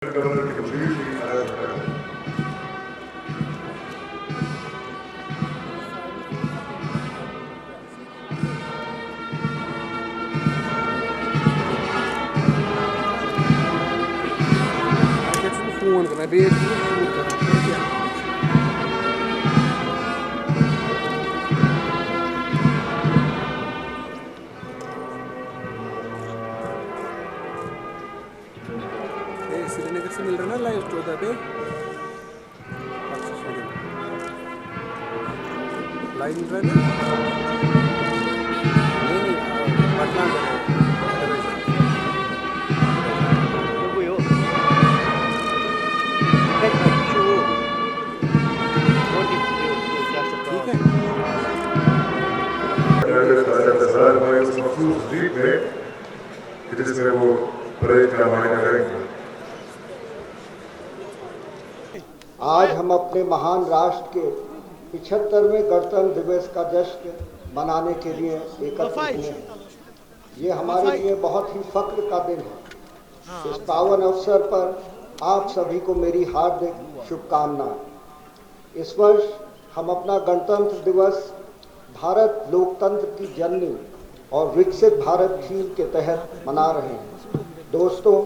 governor completely as phone करना बेच shoot करना श्रीनगर से मिल रहा ना लाइव 14 पे लाइव मिल रहा है नहीं पटना जीत में जिसमें वो परेड का मायना करेंगे। आज हम अपने महान राष्ट्र के 75वें गणतंत्र दिवस का जश्न मनाने के लिए एकत्रित हुए हैं। ये हमारे लिए बहुत ही फख्र का दिन है। इस पावन अवसर पर आप सभी को मेरी हार्दिक शुभकामनाएं। इस वर्ष हम अपना गणतंत्र दिवस भारत लोकतंत्र की जननी और विकसित भारत थीम के तहत मना रहे हैं। दोस्तों,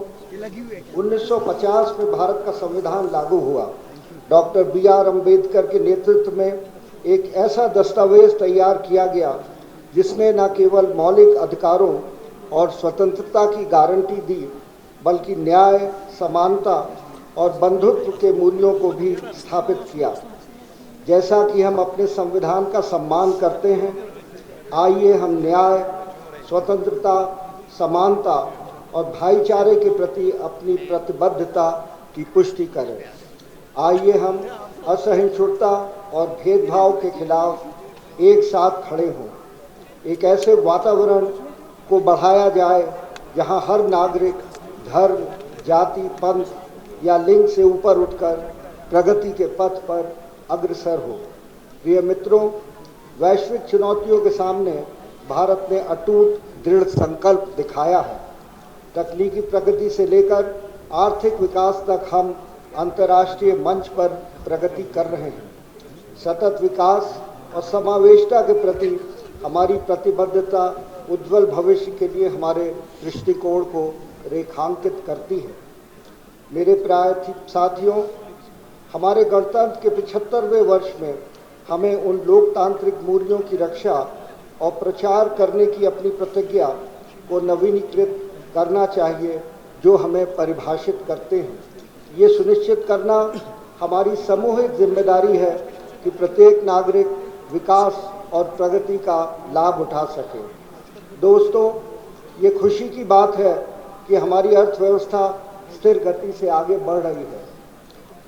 1950 में भारत का संविधान लागू हुआ। Doctor B.R. अम्बेडकर के नेतृत्व में एक ऐसा दस्तावेज तैयार किया गया जिसने न केवल मौलिक अधिकारों और स्वतंत्रता की गारंटी दी, बल्कि न्याय, समानता और बंधुत्व के मूल्यों को भी स्थापित किया। जैसा कि हम अपने संविधान का सम्मान करते हैं, आइए हम न्याय, स्वतंत्रता, समानता और भाईचारे के प्रति अपनी प्रतिबद्धता की पुष्टि करें। आइए हम असहिष्णुता और भेदभाव के खिलाफ एक साथ खड़े हों। एक ऐसे वातावरण को बढ़ाया जाए जहां हर नागरिक धर्म, जाति, पंथ या लिंग से ऊपर उठकर प्रगति के पथ पर अग्रसर हो। प्रिय मित्रों, वैश्विक चुनौतियों के सामने भारत ने अटूट दृढ़ संकल्प दिखाया है। तकनीकी प्रगति से लेकर आर्थिक विकास तक हम अंतर्राष्ट्रीय मंच पर प्रगति कर रहे हैं। सतत विकास और समावेशिता के प्रति हमारी प्रतिबद्धता उज्जवल भविष्य के लिए हमारे दृष्टिकोण को रेखांकित करती है। मेरे प्यारे साथियों, हमारे गणतंत्र के 75वें वर्ष में हमें उन लोकतांत्रिक मूल्यों की रक्षा और प्रचार करने की अपनी प्रतिज्ञा को नवीनीकृत करना चाहिए जो हमें परिभाषित करते हैं। ये सुनिश्चित करना हमारी सामूहिक जिम्मेदारी है कि प्रत्येक नागरिक विकास और प्रगति का लाभ उठा सके। दोस्तों, ये खुशी की बात है कि हमारी अर्थव्यवस्था स्थिर गति से आगे बढ़ रही है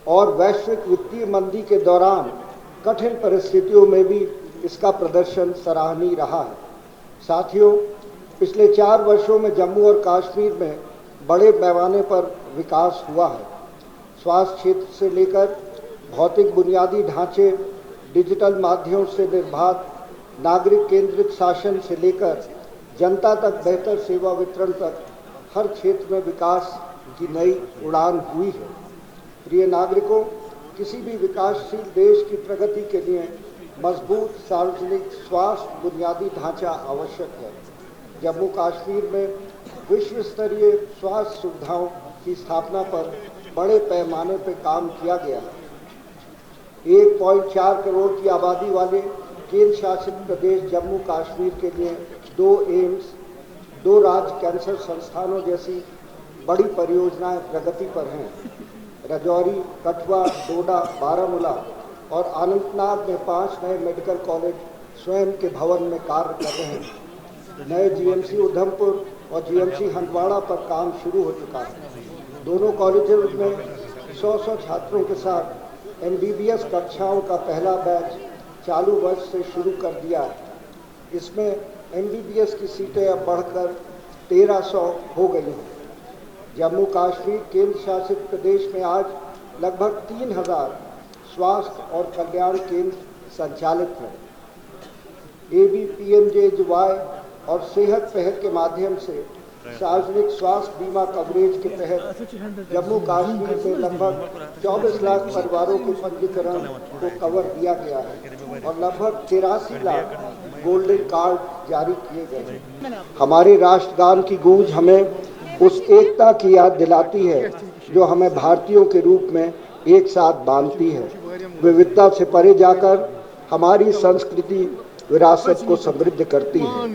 और वैश्विक वित्तीय मंदी के दौरान कठिन परिस्थितियों में भी इसका प्रदर्शन सराहनीय रहा है। साथियों, पिछले 4 वर्षों में जम्मू और कश्मीर में बड़े पैमाने पर विकास हुआ है। स्वास्थ्य क्षेत्र से लेकर भौतिक बुनियादी ढांचे, डिजिटल माध्यमों से निर्बाध नागरिक केंद्रित शासन से लेकर जनता तक बेहतर सेवा वितरण तक हर क्षेत्र में विकास की नई उड़ान हुई है। प्रिय नागरिकों, किसी भी विकासशील देश की प्रगति के लिए मजबूत सार्वजनिक स्वास्थ्य बुनियादी ढांचा आवश्यक है। जम्मू कश्मीर में विश्व स्तरीय स्वास्थ्य सुविधाओं की स्थापना पर बड़े पैमाने पर काम किया गया है। 1.4 करोड़ की आबादी वाले केंद्र शासित प्रदेश जम्मू कश्मीर के लिए 2 एम्स, 2 राज्य कैंसर संस्थानों जैसी बड़ी परियोजनाएं प्रगति पर हैं। राजौरी, कठुआ, डोडा, बारामूला और अनंतनाग में 5 नए मेडिकल कॉलेज स्वयं के भवन में कार्य कर रहे हैं। नए GMC उधमपुर और GMC हंदवाड़ा पर काम शुरू हो चुका है। दोनों कॉलेजों में 100 छात्रों के साथ MBBS कक्षाओं का पहला बैच चालू वर्ष से शुरू कर दिया है। इसमें MBBS की सीटें अब बढ़कर 1300 हो गई हैं। जम्मू कश्मीर केंद्र शासित प्रदेश में आज लगभग 3000 स्वास्थ्य और कल्याण केंद्र संचालित हैं। ABPMJY और सेहत पहल के माध्यम से सार्वजनिक स्वास्थ्य बीमा कवरेज के तहत जम्मू कश्मीर में लगभग 24 लाख परिवारों के पंजीकरण को कवर दिया गया है और लगभग 83 लाख गोल्डन कार्ड जारी किए गए हैं। हमारे राष्ट्रगान की गूंज हमें उस एकता की याद दिलाती है जो हमें भारतीयों के रूप में एक साथ बांधती है। विविधता से परे जाकर हमारी संस्कृति विरासत को समृद्ध करती है।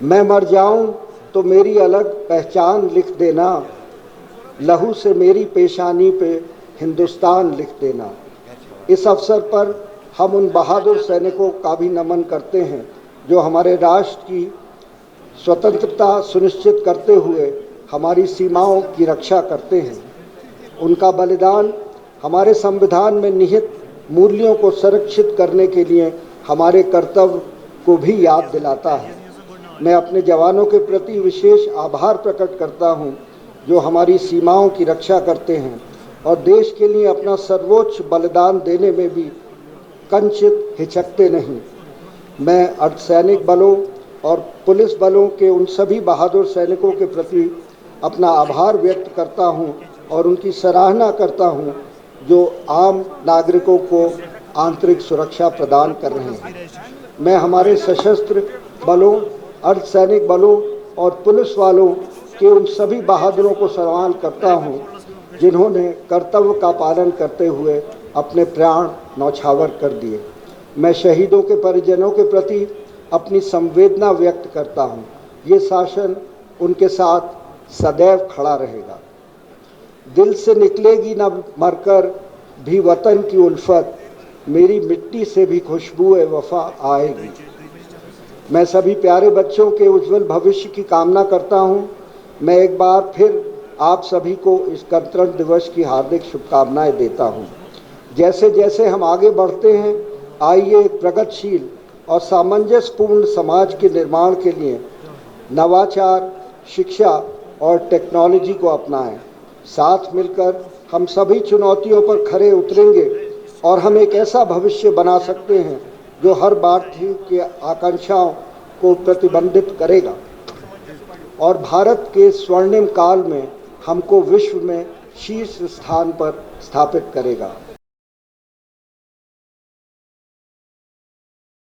मैं मर जाऊं तो मेरी अलग पहचान लिख देना, लहू से मेरी पेशानी पे हिंदुस्तान लिख देना। इस अवसर पर हम उन बहादुर सैनिकों का भी नमन करते हैं जो हमारे राष्ट्र की स्वतंत्रता सुनिश्चित करते हुए हमारी सीमाओं की रक्षा करते हैं। उनका बलिदान हमारे संविधान में निहित मूल्यों को संरक्षित करने के लिए हमारे कर्तव्य को भी याद दिलाता है। मैं अपने जवानों के प्रति विशेष आभार प्रकट करता हूं जो हमारी सीमाओं की रक्षा करते हैं और देश के लिए अपना सर्वोच्च बलिदान देने में भी कंचित हिचकते नहीं। मैं अर्धसैनिक बलों और पुलिस बलों के उन सभी बहादुर सैनिकों के प्रति अपना आभार व्यक्त करता हूं और उनकी सराहना करता हूं जो आम नागरिकों को आंतरिक सुरक्षा प्रदान कर रहे हैं। मैं हमारे सशस्त्र बलों, अर्धसैनिक बलों और पुलिस वालों के उन सभी बहादुरों को सम्मान करता हूं जिन्होंने कर्तव्य का पालन करते हुए अपने प्राण न्यौछावर कर दिए। मैं शहीदों के परिजनों के प्रति अपनी संवेदना व्यक्त करता हूं। ये शासन उनके साथ सदैव खड़ा रहेगा। दिल से निकलेगी न मरकर भी वतन की उल्फत, मेरी मिट्टी से भी खुशबू वफा आएगी। मैं सभी प्यारे बच्चों के उज्जवल भविष्य की कामना करता हूं। मैं एक बार फिर आप सभी को इस गणतंत्र दिवस की हार्दिक शुभकामनाएं देता हूं। जैसे जैसे हम आगे बढ़ते हैं, आइए एक प्रगतिशील और सामंजस्यपूर्ण समाज के निर्माण के लिए नवाचार, शिक्षा और टेक्नोलॉजी को अपनाएं। साथ मिलकर हम सभी चुनौतियों पर खरे उतरेंगे और हम एक ऐसा भविष्य बना सकते हैं जो हर भारतीय की आकांक्षाओं को प्रतिबंधित करेगा और भारत के स्वर्णिम काल में हमको विश्व में शीर्ष स्थान पर स्थापित करेगा।